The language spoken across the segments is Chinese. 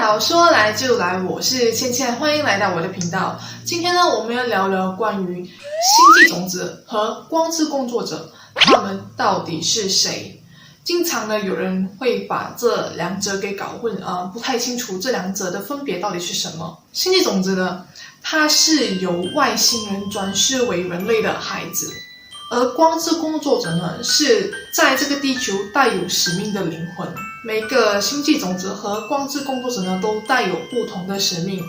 好，说来就来，我是倩倩，欢迎来到我的频道。今天呢，我们要聊聊关于星际种子和光之工作者，他们到底是谁？经常呢，有人会把这两者给搞混，不太清楚这两者的分别到底是什么。星际种子呢，它是由外星人转世为人类的孩子。而光之工作者呢，是在这个地球带有使命的灵魂。每个星际种子和光之工作者呢，都带有不同的使命，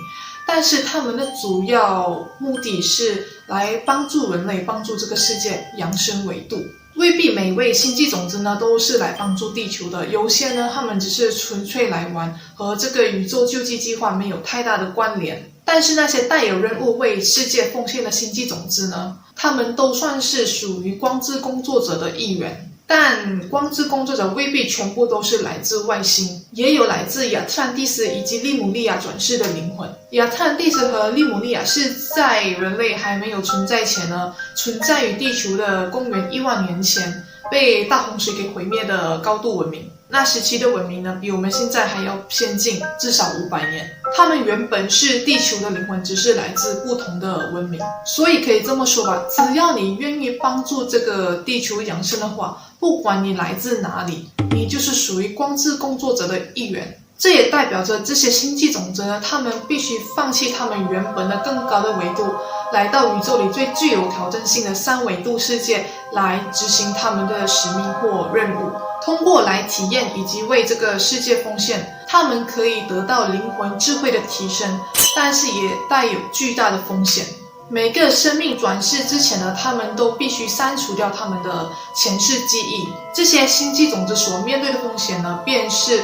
但是他们的主要目的是来帮助人类，帮助这个世界扬升维度。未必每位星际种子呢都是来帮助地球的，有些呢他们只是纯粹来玩，和这个宇宙救济计划没有太大的关联。但是那些带有任务为世界奉献的星际种子呢，他们都算是属于光之工作者的一员。但光之工作者未必全部都是来自外星，也有来自亚特兰蒂斯以及利姆利亚转世的灵魂。亚特兰蒂斯和利姆利亚是在人类还没有存在前呢，存在于地球的公元1万年前，被大洪水给毁灭的高度文明。那时期的文明呢，比我们现在还要先进，至少500年。他们原本是地球的灵魂，只是来自不同的文明。所以可以这么说吧，只要你愿意帮助这个地球扬升的话，不管你来自哪里，你就是属于光之工作者的一员。这也代表着这些星际种子呢，他们必须放弃他们原本的更高的维度，来到宇宙里最具有挑战性的3维度世界，来执行他们的使命或任务。通过来体验以及为这个世界奉献，他们可以得到灵魂智慧的提升，但是也带有巨大的风险。每个生命转世之前呢，他们都必须删除掉他们的前世记忆。这些星际种子所面对的风险呢，便是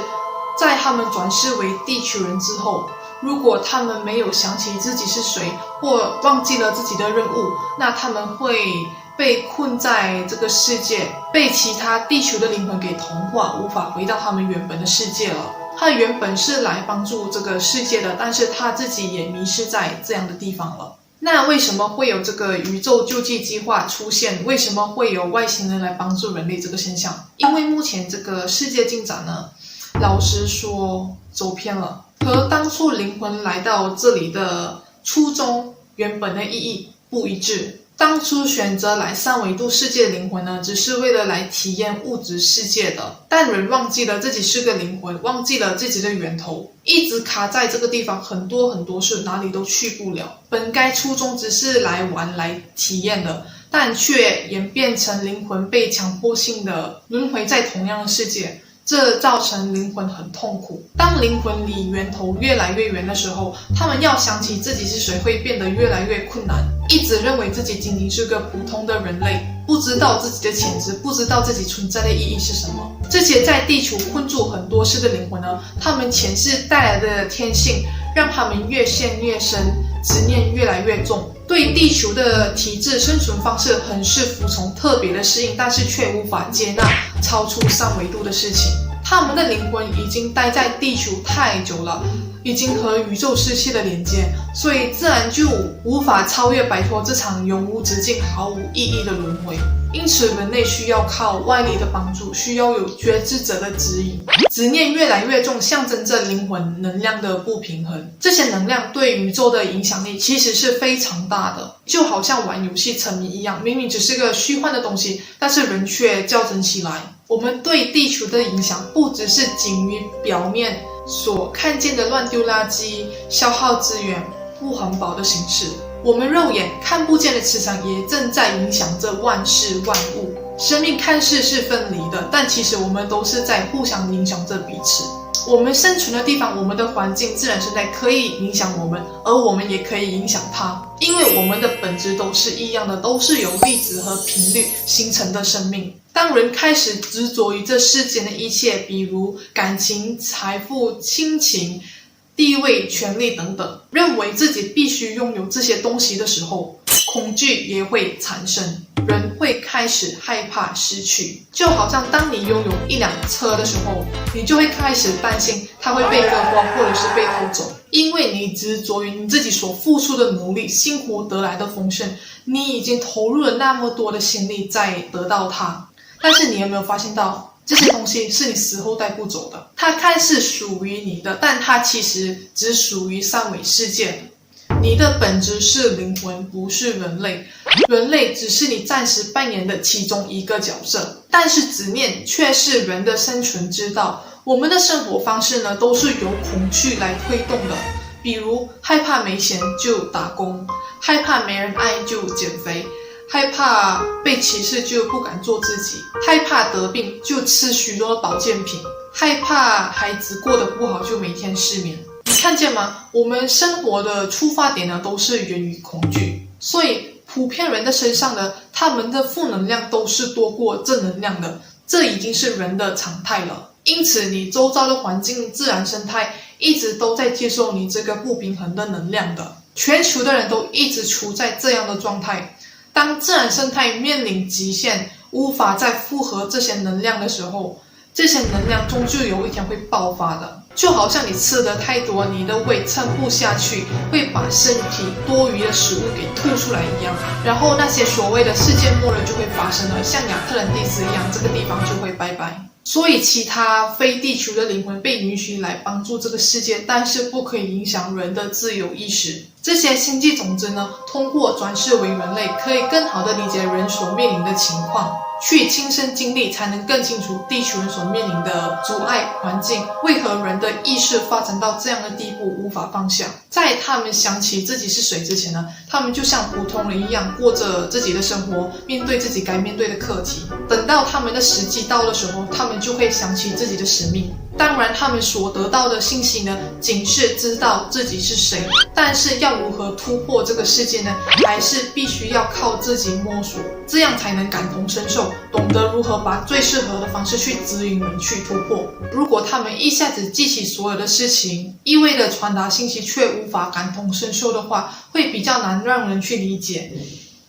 在他们转世为地球人之后，如果他们没有想起自己是谁，或忘记了自己的任务，那他们会被困在这个世界，被其他地球的灵魂给同化，无法回到他们原本的世界了。他原本是来帮助这个世界的，但是他自己也迷失在这样的地方了。那为什么会有这个宇宙救济计划出现？为什么会有外星人来帮助人类这个现象？因为目前这个世界进展呢，老实说走偏了，和当初灵魂来到这里的初衷原本的意义不一致。当初选择来3维度世界的灵魂呢，只是为了来体验物质世界的，但人忘记了自己是个灵魂，忘记了自己的源头，一直卡在这个地方，很多事哪里都去不了。本该初衷只是来玩来体验的，但却演变成灵魂被强迫性的轮回在同样的世界，这造成灵魂很痛苦。当灵魂离源头越来越远的时候，他们要想起自己是谁会变得越来越困难。一直认为自己仅仅是个普通的人类，不知道自己的潜质，不知道自己存在的意义是什么。这些在地球困住很多世的灵魂呢，他们前世带来的天性让他们越陷越深，执念越来越重，对地球的体制生存方式很是服从，特别的适应，但是却无法接纳超出3维度的事情。他们的灵魂已经待在地球太久了，已经和宇宙失去了连接，所以自然就无法超越摆脱这场永无止境毫无意义的轮回。因此人类需要靠外力的帮助，需要有觉知者的指引。执念越来越重，象征着灵魂能量的不平衡。这些能量对宇宙的影响力其实是非常大的，就好像玩游戏沉迷一样，明明只是个虚幻的东西，但是人却较真起来。我们对地球的影响不只是仅于表面所看见的乱丢垃圾、消耗资源、不环保的形式，我们肉眼看不见的磁场也正在影响着万事万物。生命看似是分离的，但其实我们都是在互相影响着彼此。我们生存的地方，我们的环境、自然生态可以影响我们，而我们也可以影响它，因为我们的本质都是一样的，都是由粒子和频率形成的生命。当人开始执着于这世间的一切，比如感情、财富、亲情、地位、权力等等，认为自己必须拥有这些东西的时候，恐惧也会产生，人会开始害怕失去。就好像当你拥有一辆车的时候，你就会开始担心它会被割光或者是被偷走，因为你执着于你自己所付出的努力，辛苦得来的丰盛，你已经投入了那么多的心力在得到它。但是你有没有发现到，这些东西是你死后带不走的，它看似属于你的，但它其实只属于三维世界的。你的本质是灵魂，不是人类。人类只是你暂时扮演的其中一个角色，但是执念却是人的生存之道。我们的生活方式呢，都是由恐惧来推动的。比如害怕没钱就打工，害怕没人爱就减肥，害怕被歧视就不敢做自己，害怕得病就吃许多保健品，害怕孩子过得不好就每天失眠。你看见吗？我们生活的出发点呢，都是源于恐惧，所以普遍人的身上呢，他们的负能量都是多过正能量的，这已经是人的常态了。因此你周遭的环境、自然生态一直都在接受你这个不平衡的能量的，全球的人都一直处在这样的状态。当自然生态面临极限，无法再负荷这些能量的时候，这些能量终究有一天会爆发的。就好像你吃的太多，你的胃撑不下去，会把身体多余的食物给吐出来一样，然后那些所谓的世界末日就会发生了，像亚特兰蒂斯一样，这个地方就会拜拜。所以其他非地球的灵魂被允许来帮助这个世界，但是不可以影响人的自由意识。这些星际种子呢，通过转世为人类，可以更好的理解人所面临的情况，去亲身经历，才能更清楚地球人所面临的阻碍环境，为何人的意识发展到这样的地步无法放下。在他们想起自己是谁之前呢，他们就像普通人一样过着自己的生活，面对自己该面对的课题。等到他们的时机到的时候，他们就会想起自己的使命。当然他们所得到的信息呢，仅是知道自己是谁，但是要如何突破这个世界呢，还是必须要靠自己摸索，这样才能感同身受，懂得如何把最适合的方式去指引人去突破。如果他们一下子记起所有的事情，一味的传达信息却无法感同身受的话，会比较难让人去理解。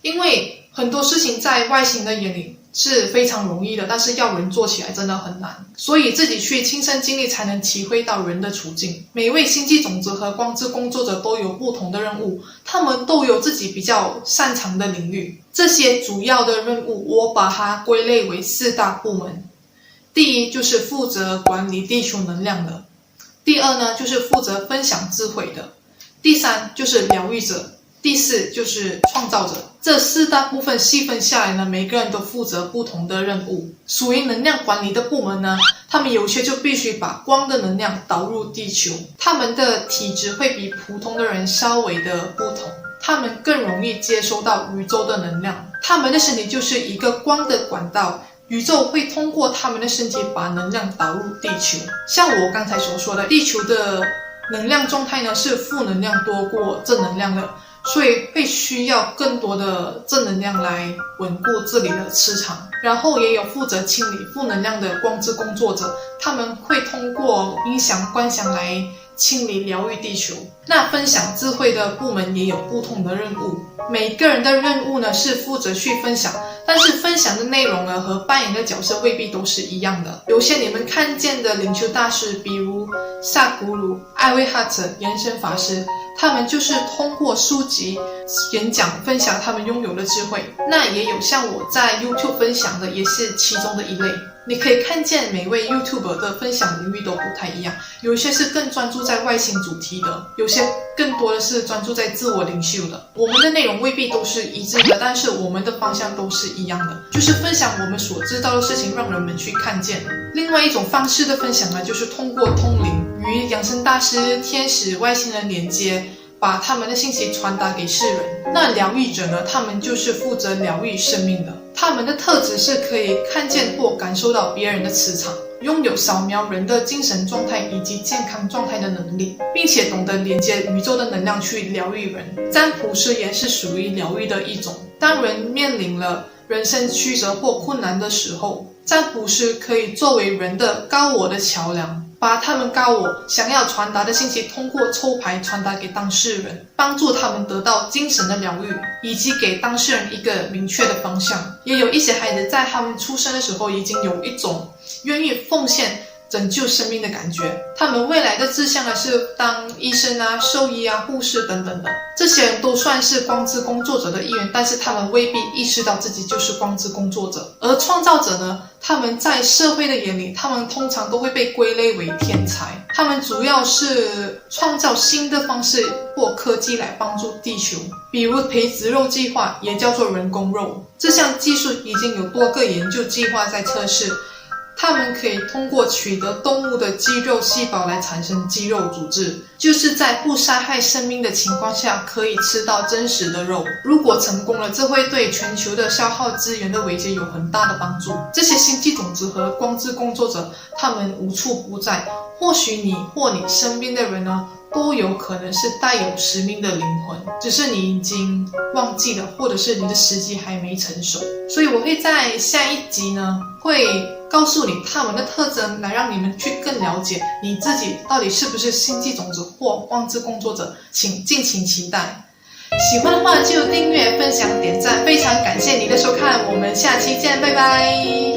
因为很多事情在外星的眼里是非常容易的，但是要人做起来真的很难，所以自己去亲身经历才能体会到人的处境。每位星际种子和光之工作者都有不同的任务，他们都有自己比较擅长的领域。这些主要的任务我把它归类为4大部门。第一就是负责管理地球能量的，第二呢就是负责分享智慧的，第三就是疗愈者，第四就是创造者。这4大部分细分下来呢，每个人都负责不同的任务。属于能量管理的部门呢，他们有些就必须把光的能量导入地球，他们的体质会比普通的人稍微的不同，他们更容易接收到宇宙的能量，他们的身体就是一个光的管道，宇宙会通过他们的身体把能量导入地球。像我刚才所说的，地球的能量状态呢是负能量多过正能量的，所以会需要更多的正能量来稳固这里的磁场。然后也有负责清理负能量的光之工作者，他们会通过冥想观想来清理疗愈地球。那分享智慧的部门也有不同的任务，每个人的任务呢是负责去分享，但是分享的内容呢和扮演的角色未必都是一样的。有些你们看见的灵修大师，比如萨古鲁、艾薇哈特、延伸法师，他们就是通过书籍、演讲分享他们拥有的智慧。那也有像我在 YouTube 分享的，也是其中的一类。你可以看见每位 YouTuber 的分享领域都不太一样，有一些是更专注在外星主题的，有些更多的是专注在自我领袖的。我们的内容未必都是一致的，但是我们的方向都是一样的，就是分享我们所知道的事情，让人们去看见。另外一种方式的分享呢，就是通过通灵，与养生大师、天使、外星人连接，把他们的信息传达给世人。那疗愈者呢，他们就是负责疗愈生命的，他们的特质是可以看见或感受到别人的磁场，拥有扫描人的精神状态以及健康状态的能力，并且懂得连接宇宙的能量去疗愈人。占卜师也是属于疗愈的一种。当人面临了人生曲折或困难的时候，占卜师可以作为人的高我的桥梁，把他们高我想要传达的信息通过抽牌传达给当事人，帮助他们得到精神的疗愈，以及给当事人一个明确的方向。也有一些孩子在他们出生的时候已经有一种愿意奉献拯救生命的感觉。他们未来的志向呢是当医生啊、兽医啊、护士等等的。这些人都算是光之工作者的一员，但是他们未必意识到自己就是光之工作者。而创造者呢，他们在社会的眼里，他们通常都会被归类为天才。他们主要是创造新的方式或科技来帮助地球，比如培植肉计划，也叫做人工肉。这项技术已经有多个研究计划在测试，他们可以通过取得动物的肌肉细胞来产生肌肉组织，就是在不杀害生命的情况下可以吃到真实的肉。如果成功了，这会对全球的消耗资源的危机有很大的帮助。这些星际种子和光之工作者，他们无处不在，或许你或你身边的人呢，都有可能是带有使命的灵魂，只是你已经忘记了，或者是你的时机还没成熟。所以我会在下一集呢，会告诉你他们的特征，来让你们去更了解你自己到底是不是星际种子或光之工作者，请敬请期待。喜欢的话就订阅、分享、点赞，非常感谢你的收看，我们下期见，拜拜。